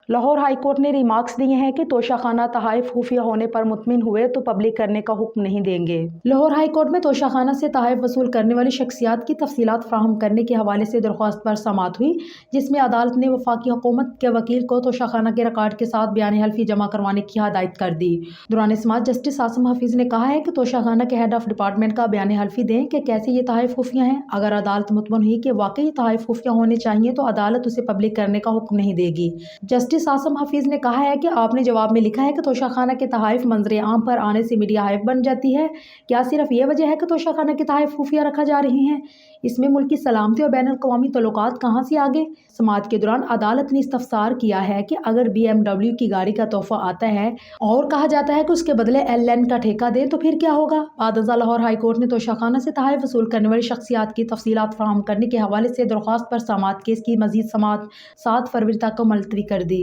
Lahore high court ने remarks दिए हैं कि तोशाखाना तहाइफ खुफिया होने पर मुतमिन हुए तो पब्लिक करने का हुक्म नहीं देंगे। लाहौर हाईकोर्ट में तोशाखाना से तहाइफ वसूल करने वाली शख्सियात की तफसीलात फ्राहम करने के हवाले से दरख्वास्त पर समाअत हुई, जिसमें अदालत ने वफाकी हुकूमत के वकील को तोशाखाना के रिकॉर्ड के साथ बयान हल्फी जमा करवाने की हदायत कर दी। दौरान समाअत जस्टिस आसिम हफीज ने कहा है कि तोशाखाना के हेड ऑफ डिपार्टमेंट का बयान हल्फी दें कि कैसे ये तहाइफ खुफिया हैं। अगर अदालत मुतमन हुई कि वाकई तहाइफ खुफिया होने चाहिए तो अदालत उसे पब्लिक करने का हुक्म नहीं देगी। जस्टिस आसिम हफीज ने कहा है कि आपने जवाब में लिखा है कि तोशाखाना के तहाइफ मंजर आम पर आने से मीडिया हाइप बन जाती है। क्या सिर्फ ये वजह है कि तोशाखाना के तहाइफ खुफिया रखा जा रहे हैं? इसमें मुल्क की सलामती और बैन अल-अक़वामी तल्लुकात कहाँ से आगे? समाअत के दौरान अदालत ने इस्तफसार किया है कि अगर BMW की गाड़ी का तोहफा आता है और कहा जाता है कि उसके बदले LN का ठेका दें तो फिर क्या होगा? बादशाह लाहौर हाईकोर्ट ने तोशाखाना से तहाइफ वसूल करने वाली शख्सियात की तफसीलात फराहम करने के हवाले से दरख्वास्त पर समाअत केस की मजीद समाअत 7 फरवरी तक मुलतवी कर दी।